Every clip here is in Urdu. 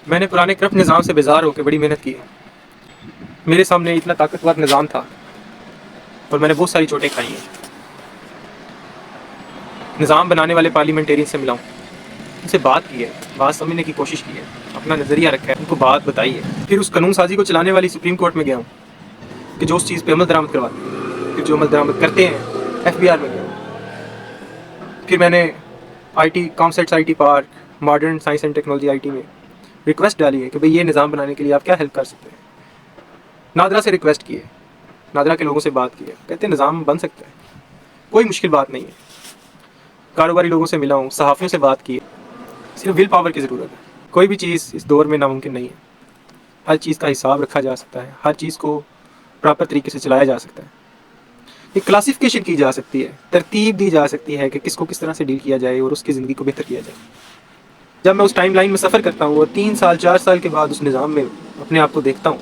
میں نے پرانے کرپٹ نظام سے بیزار ہو کے بڑی محنت کی ہے. میرے سامنے اتنا طاقتور نظام تھا اور میں نے بہت ساری چوٹیں کھائی ہیں. نظام بنانے والے پارلیمنٹیرین سے ملا ہوں, ان سے بات کی ہے, بات سمجھنے کی کوشش کی ہے, اپنا نظریہ رکھا ہے, ان کو بات بتائی ہے. پھر اس قانون سازی کو چلانے والی سپریم کورٹ میں گیا ہوں کہ جو اس چیز پہ عمل درآمد کرواتے ہیں, پھر جو عمل درآمد کرتے ہیں FBR میں گیا ہوں. پھر میں نے IT COMSATS IT park, modern science and technology IT میں ریکویسٹ ڈالی ہے کہ بھئی یہ نظام بنانے کے لیے آپ کیا ہیلپ کر سکتے ہیں. نادرا سے ریکویسٹ کی ہے, نادرا کے لوگوں سے بات کی ہے, کہتے ہیں نظام بن سکتا ہے, کوئی مشکل بات نہیں ہے. کاروباری لوگوں سے ملا ہوں, صحافیوں سے بات کی ہے. صرف ول پاور کی ضرورت ہے. کوئی بھی چیز اس دور میں ناممکن نہیں ہے. ہر چیز کا حساب رکھا جا سکتا ہے, ہر چیز کو پراپر طریقے سے چلایا جا سکتا ہے. ایک کلاسیفیکیشن کی جا سکتی ہے, ترتیب دی جا سکتی ہے کہ کس کو کس طرح سے ڈیل کیا جائے اور اس کی زندگی کو بہتر کیا جائے. جب میں اس ٹائم لائن میں سفر کرتا ہوں اور 3 سال 4 سال کے بعد اس نظام میں اپنے آپ کو دیکھتا ہوں,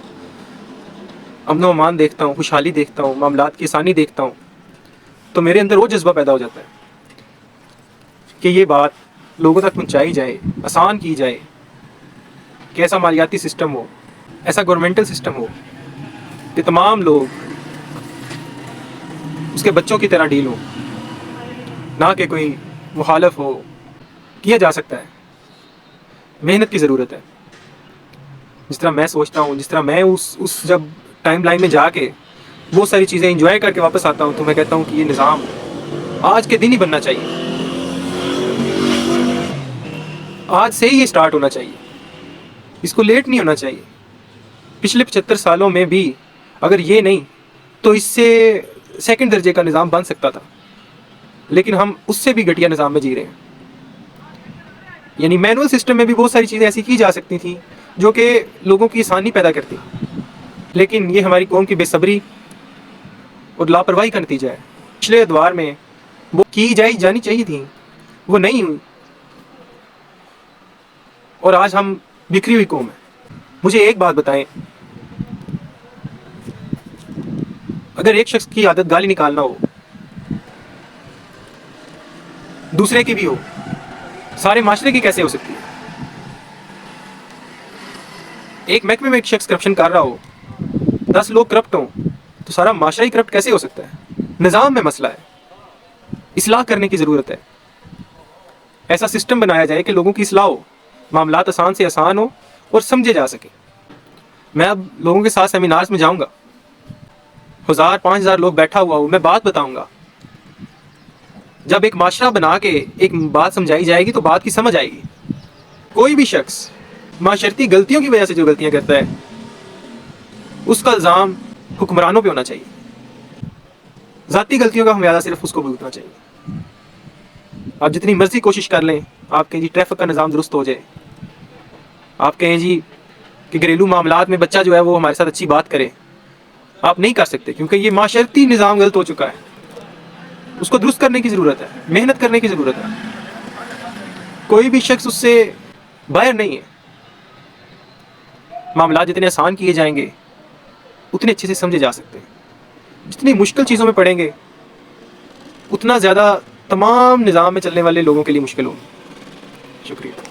امن و امان دیکھتا ہوں, خوشحالی دیکھتا ہوں, معاملات کی آسانی دیکھتا ہوں, تو میرے اندر وہ جذبہ پیدا ہو جاتا ہے کہ یہ بات لوگوں تک پہنچائی جائے, آسان کی جائے, کہ ایسا مالیاتی سسٹم ہو, ایسا گورنمنٹل سسٹم ہو کہ تمام لوگ اس کے بچوں کی طرح ڈیل ہو, نہ کہ کوئی مخالف ہو. کیا جا سکتا ہے, محنت کی ضرورت ہے. جس طرح میں سوچتا ہوں, جس طرح میں اس جب ٹائم لائن میں جا کے وہ ساری چیزیں انجوائے کر کے واپس آتا ہوں, تو میں کہتا ہوں کہ یہ نظام آج کے دن ہی بننا چاہیے, آج سے ہی یہ سٹارٹ ہونا چاہیے, اس کو لیٹ نہیں ہونا چاہیے. پچھلے 75 سالوں میں بھی اگر یہ نہیں تو اس سے سیکنڈ درجے کا نظام بن سکتا تھا, لیکن ہم اس سے بھی گھٹیا نظام میں جی رہے ہیں. یعنی مینول سسٹم میں بھی بہت ساری چیزیں ایسی کی جا سکتی تھیں جو کہ لوگوں کی آسانی پیدا کرتی, لیکن یہ ہماری قوم کی بے صبری اور لاپرواہی کا نتیجہ ہے. پچھلے ادوار میں وہ کی جانی چاہیے تھیں, وہ نہیں ہوئی, اور آج ہم بکھری ہوئی قوم ہے. مجھے ایک بات بتائیں, اگر ایک شخص کی عادت گالی نکالنا ہو, دوسرے کی بھی ہو, سارے معاشرے کی کیسے ہو سکتی ہے؟ ایک محکمے میں ایک شخص کرپشن کر رہا ہو, 10 لوگ کرپٹ ہوں, تو سارا معاشرہ ہی کرپٹ کیسے ہو سکتا ہے؟ نظام میں مسئلہ ہے, اصلاح کرنے کی ضرورت ہے. ایسا سسٹم بنایا جائے کہ لوگوں کی اصلاح ہو, معاملات آسان سے آسان ہو اور سمجھے جا سکے. میں اب لوگوں کے ساتھ سیمینارز میں جاؤں گا, 1000-5000 لوگ بیٹھا ہوا ہوں, میں بات بتاؤں گا. جب ایک معاشرہ بنا کے ایک بات سمجھائی جائے گی تو بات کی سمجھ آئے گی. کوئی بھی شخص معاشرتی غلطیوں کی وجہ سے جو غلطیاں کرتا ہے, اس کا الزام حکمرانوں پہ ہونا چاہیے. ذاتی غلطیوں کا خمیازہ صرف اس کو بھگتنا چاہیے. آپ جتنی مرضی کوشش کر لیں, آپ کہیں جی ٹریفک کا نظام درست ہو جائے, آپ کہیں جی کہ گھریلو معاملات میں بچہ جو ہے وہ ہمارے ساتھ اچھی بات کرے, آپ نہیں کر سکتے, کیونکہ یہ معاشرتی نظام غلط ہو چکا ہے. اس کو درست کرنے کی ضرورت ہے, محنت کرنے کی ضرورت ہے. کوئی بھی شخص اس سے باہر نہیں ہے. معاملات جتنے آسان کیے جائیں گے اتنے اچھے سے سمجھے جا سکتے ہیں. جتنی مشکل چیزوں میں پڑیں گے اتنا زیادہ تمام نظام میں چلنے والے لوگوں کے لیے مشکل ہوگی. شکریہ.